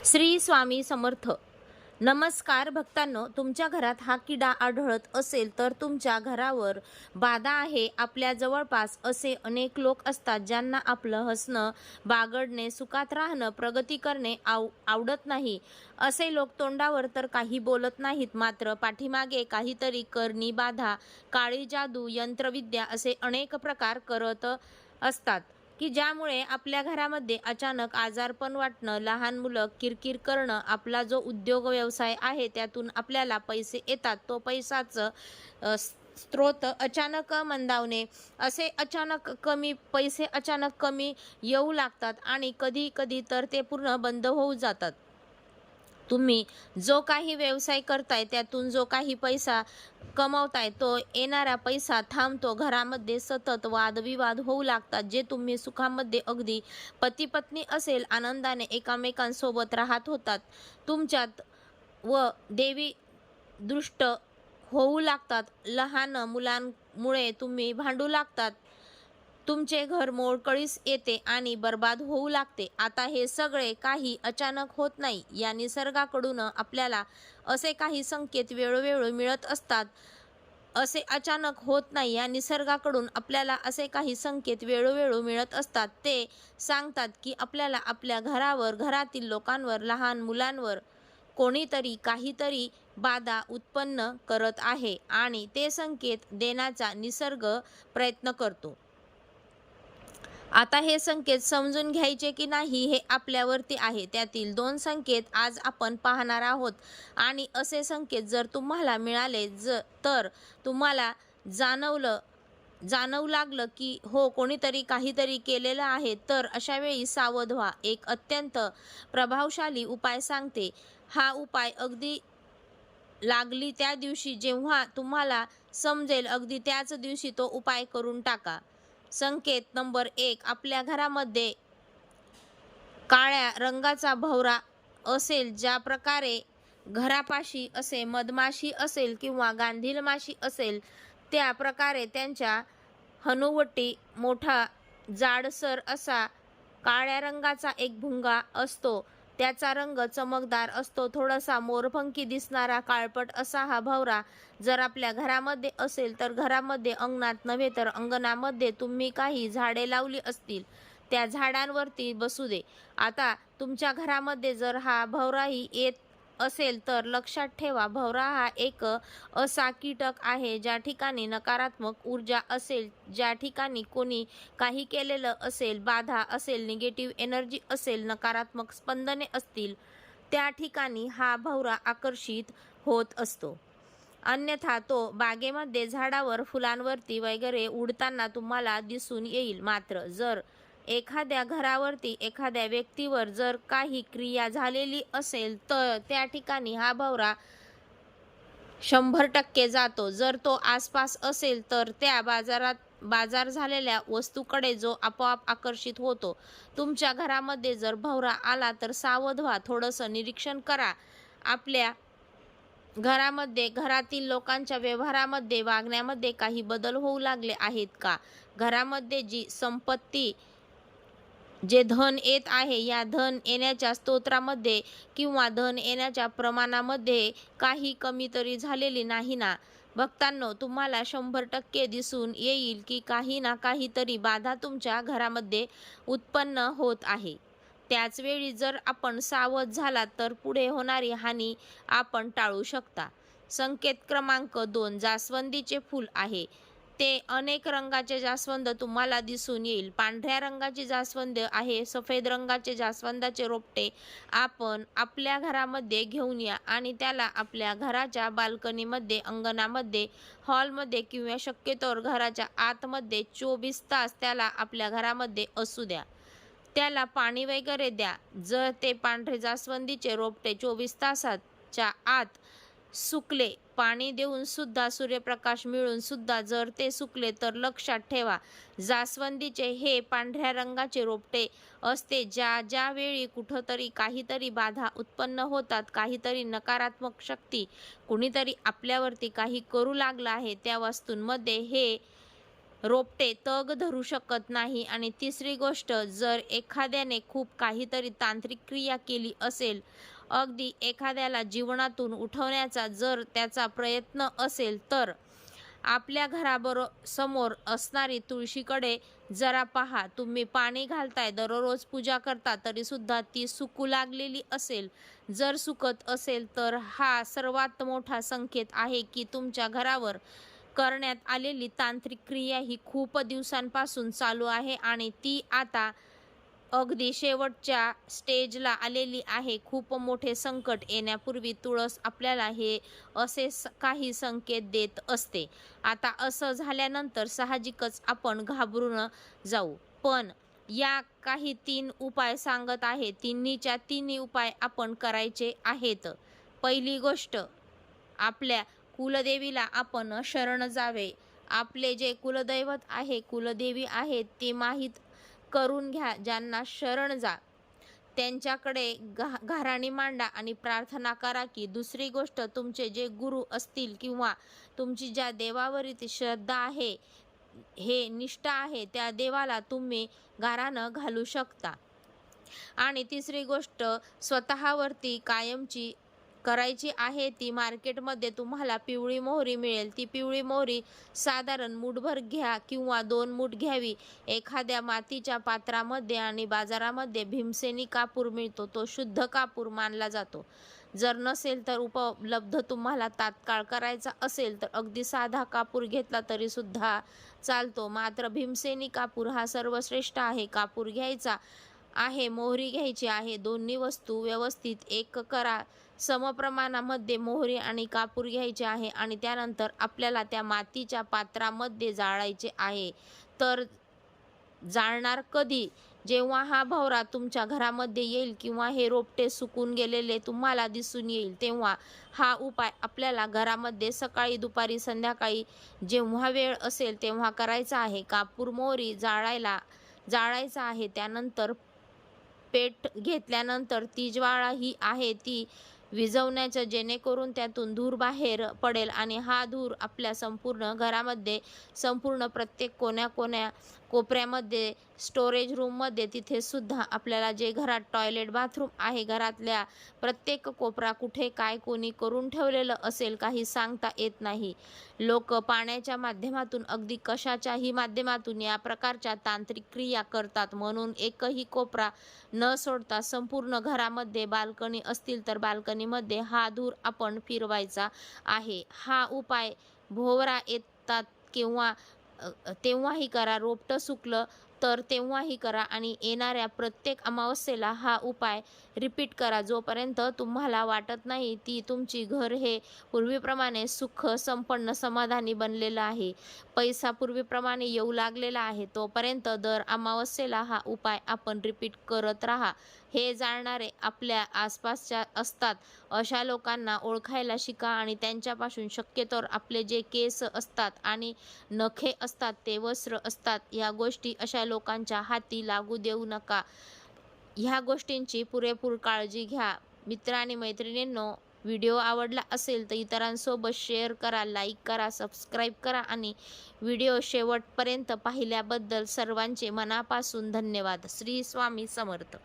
श्री स्वामी समर्थ. नमस्कार भक्तांनो, तुमच्या घरात हा किडा आढळत असेल तर तुमच्या घरावर बाधा आहे. आपल्या जवळपास असे अनेक लोक असतात ज्यांना आपलं हसणं, बागडणे, सुखात राहणं, प्रगती करणे आवडत नाही. असे लोक तोंडावर तर काही बोलत नाहीत, मात्र पाठीमागे काहीतरी करणी बाधा, काळी जादू, यंत्रविद्या असे अनेक प्रकार करत असतात की ज्यामुळे आपल्या घरामध्ये अचानक आजारपण वाटणं, लहान मुलं किरकिर करणं, आपला जो उद्योग व्यवसाय आहे त्यातून आपल्याला पैसे येतात तो पैशाचं स्रोत अचानक मंदावणे, असे अचानक कमी पैसे अचानक कमी येऊ लागतात आणि कधी कधी तर ते पूर्ण बंद होऊ जातात. तुम्ही जो काही व्यवसाय करताय त्यातून जो काही पैसा कमवताय तो येणारा पैसा थांबतो. घरामध्ये सतत वादविवाद होऊ लागतात. जे तुम्ही सुखामध्ये अगदी पती पत्नी असेल आनंदाने एकामेकांसोबत राहत होतात, तुमच्यात व देवी दृष्ट होऊ लागतात. लहान मुलांमुळे तुम्ही भांडू लागतात. तुमचे घर मोडकळीस येते आणि बर्बाद होऊ लागते. आता हे सगळे काही अचानक होत नाही. या निसर्गाकडून आपल्याला असे काही संकेत वेळोवेळी मिळत असतात. असे अचानक होत नाही. या निसर्गाकडून आपल्याला असे काही संकेत वेळोवेळी मिळत असतात. ते सांगतात की आपल्याला आपल्या घरावर, घरातील लोकांवर, लहान मुलांवर कोणीतरी काहीतरी बाधा उत्पन्न करत आहे आणि ते संकेत देण्याचा निसर्ग प्रयत्न करतो. आता हे संकेत समजून घ्यायचे की नाही हे आपल्यावरती आहे. त्यातील 2 संकेत आज आपण पाहणार आहोत आणि असे संकेत जर तुम्हाला मिळाले तर तुम्हाला जाणवू लागलं की हो, कोणीतरी काहीतरी केलेलं आहे, तर अशा वेळी सावध व्हा. एक अत्यंत प्रभावशाली उपाय सांगते. हा उपाय अगदी लागली त्या दिवशी जेव्हा तुम्हाला समजेल अगदी त्याच दिवशी तो उपाय करून टाका. संकेत नंबर 1. आपल्या घरामध्ये काळ्या रंगाचा भवरा असेल, ज्या प्रकारे घरापाशी असे मधमाशी असेल किंवा गांधील माशी असेल त्या प्रकारे त्यांच्या हनुवटी मोठा जाडसर असा काळ्या रंगाचा एक भुंगा असतो. त्याचा रंग चमकदार असतो. थोडासा मोरपंखी दिसणारा काळपट असा हा भवरा जर आपल्या घरामध्ये असेल तर घरामध्ये, अंगणात नव्हे तर अंगणामध्ये तुम्ही काही झाडे लावली असतील त्या झाडांवरती बसू दे. आता तुमच्या घरामध्ये जर हा भवराही येत असेल तर लक्षात ठेवा, भवरा हा एक असा कीटक आहे ज्या ठिकाणी नकारात्मक ऊर्जा असेल, ज्या ठिकाणी कोणी काही केलेलं असेल, बाधा असेल, निगेटिव्ह एनर्जी असेल, नकारात्मक स्पंदने असतील, त्या ठिकाणी हा भवरा आकर्षित होत असतो. अन्यथा तो बागेमध्ये, झाडावर, फुलांवरती वगैरे उडताना तुम्हाला दिसून येईल. मात्र जर एखाद्या घरावरती, एखाद्या व्यक्तीवर जर काही क्रिया झालेली असेल तर त्या ठिकाणी हा भवरा 100% जातो. जर तो आसपास असेल तर त्या बाजार झालेल्या वस्तूकडे जो आपोआप आकर्षित होतो. तुमच्या घरामध्ये जर भवरा आला तर सावध व्हा. थोडंसं निरीक्षण करा. आपल्या घरामध्ये, घरातील लोकांच्या व्यवहारामध्ये, वागण्यामध्ये काही बदल होऊ लागले आहेत का? घरामध्ये जी संपत्ती, जे धन येत आहे, या धन येण्याच्या स्तोत्रामध्ये किंवा धन येण्याच्या प्रमाणामध्ये काही कमी तरी झालेली नाही ना? भक्तांनो, तुम्हाला 100% दिसून येईल की काही ना काहीतरी बाधा तुमच्या घरामध्ये उत्पन्न होत आहे. त्याचवेळी जर आपण सावध झालात तर पुढे होणारी हानी आपण टाळू शकता. संकेत क्रमांक 2. जास्वंदीचे फूल आहे. ते अनेक रंगाचे जास्वंद तुम्हाला दिसून येईल. पांढऱ्या रंगाची जास्वंद आहे, सफेद रंगाचे जास्वंदाचे रोपटे आपण आपल्या घरामध्ये घेऊन या आणि त्याला आपल्या घराच्या बाल्कनीमध्ये, अंगणामध्ये, हॉलमध्ये किंवा शक्यतोवर घराच्या आतमध्ये 24 तास त्याला आपल्या घरामध्ये असू द्या. त्याला पाणी वगैरे द्या. जर ते पांढरे जास्वंदीचे रोपटे 24 तासाच्या आत सुकले, पाणी देऊन सुद्धा, सूर्यप्रकाश मिळून सुद्धा जर ते सुकले तर लक्षात ठेवा, जास्वंदीचे हे पांढऱ्या रंगाचे रोपटे असते. ज्या वेळी कुठंतरी काहीतरी बाधा उत्पन्न होतात, काहीतरी नकारात्मक शक्ती, कुणीतरी आपल्यावरती काही करू लागलं आहे, त्या वस्तूंमध्ये हे रोपटे तग धरू शकत नाही. आणि तिसरी गोष्ट, जर एखाद्याने खूप काहीतरी तांत्रिक क्रिया केली असेल, अगदी एखाद्याला जीवनातून उठवण्याचा जर त्याचा प्रयत्न असेल, तर आपल्या समोर असणारी तुळशीकडे जरा पहा. तुम्ही पाणी घालताय, दररोज पूजा करता, तरी सुद्धा ती सुकू लागलेली असेल. जर सुकत असेल तर हा सर्वात मोठा संकेत आहे की तुमच्या घरावर करण्यात आलेली तांत्रिक क्रिया ही खूप दिवसांपासून चालू आहे आणि ती आता अगदी शेवटच्या स्टेजला आलेली आहे. खूप मोठे संकट येण्यापूर्वी तुळस आपल्याला हे असे काही संकेत देत असते. आता असं झाल्यानंतर साहजिकच आपण घाबरून जाऊ. पण या काही 3 उपाय सांगत आहे. तिन्हीच्या तिन्ही उपाय आपण करायचे आहेत. पहिली गोष्ट, आपल्या कुलदेवीला आपण शरण जावे. आपले जे कुलदैवत आहे, कुलदेवी आहे, ते माहीत करून घ्या. ज्यांना शरण जा त्यांच्याकडे घाराणी मांडा आणि प्रार्थना करा. की दुसरी गोष्ट, तुमचे जे गुरु असतील किंवा तुमची ज्या देवावरती श्रद्धा आहे, हे निष्ठा आहे, त्या देवाला तुम्ही गारानं घालू शकता. आणि तिसरी गोष्ट स्वतःवरती कायमची करायची आहे ती, मार्केटमध्ये तुम्हाला पिवळी मोहरी मिळेल. ती पिवळी मोहरी साधारण मूठभर घ्या किंवा 2 मूठ घ्यावी एखाद्या मातीच्या पात्रामध्ये. आणि बाजारामध्ये भीमसेनी कापूर मिळतो, तो शुद्ध कापूर मानला जातो. जर नसेल तर उपलब्ध तुम्हाला तात्काळ करायचा असेल तर अगदी साधा कापूर घेतला तरी सुद्धा चालतो. मात्र भीमसेनी कापूर हा सर्वश्रेष्ठ आहे. कापूर घ्यायचा आहे, मोहरी घ्यायची आहे. दोन्ही वस्तू व्यवस्थित एक करा. समप्रमाणामध्ये मोहरी आणि कापूर घ्यायचे आहे आणि त्यानंतर आपल्याला त्या मातीच्या पात्रामध्ये जाळायचे आहे. तर जाळणार कधी? जेव्हा हा भवरा तुमच्या घरामध्ये येईल किंवा हे रोपटे सुकून गेलेले तुम्हाला दिसून येईल, तेव्हा हा उपाय आपल्याला घरामध्ये सकाळी, दुपारी, संध्याकाळी जेव्हा वेळ असेल तेव्हा करायचा आहे. कापूर, मोहरी जाळायचा आहे. त्यानंतर पेट घेतल्यानंतर ती ज्वाळा ही आहे ती विझवण्याचं, जेणेकरून त्यातून धूर बाहेर पडेल आणि हा धूर आपल्या संपूर्ण घरामध्ये, संपूर्ण प्रत्येक कोपऱ्यामध्ये, स्टोरेज रूममध्ये, तिथे सुद्धा आपल्याला जे घरात टॉयलेट, बाथरूम आहे, घरातल्या प्रत्येक कोपरा कुठे काय कोणी करून ठेवलेलं असेल काही सांगता येत नाही. लोक पाण्याच्या माध्यमातून, अगदी कशाच्याही माध्यमातून या प्रकारच्या तांत्रिक क्रिया करतात. म्हणून एकही कोपरा न सोडता संपूर्ण घरामध्ये, बाल्कनी असतील तर बाल्कनीमध्ये हा धूर आपण फिरवायचा आहे. हा उपाय भोवरा येतात किंवा तेव्हाही करा, रोपटं सुकलं तर तेव्हाही करा आणि येणाऱ्या प्रत्येक अमावस्येला हा उपाय रिपीट करा. जोपर्यंत तुम्हाला वाटत नाही ती तुमची घर हे पूर्वीप्रमाणे सुख संपन्न समाधानी बनलेलं आहे, पैसा पूर्वीप्रमाणे येऊ लागलेला आहे, तोपर्यंत दर अमावस्येला हा उपाय आपण रिपीट करत राहा. हे जाणणारे आपल्या आसपासच्या असतात अशा लोकांना ओळखायला शिका आणि त्यांच्यापासून शक्यतोवर आपले जे केस असतात आणि नखे असतात, ते वस्त्र असतात, या गोष्टी अशा लोकांच्या हाती लागू देऊ नका. ह्या गोष्टींची पुरेपूर काळजी घ्या. मित्र आणि मैत्रिणींनो, व्हिडिओ आवडला असेल तर इतरांसोबत शेअर करा, लाईक करा, सबस्क्राईब करा आणि व्हिडिओ शेवटपर्यंत पाहिल्याबद्दल सर्वांचे मनापासून धन्यवाद. श्री स्वामी समर्थ.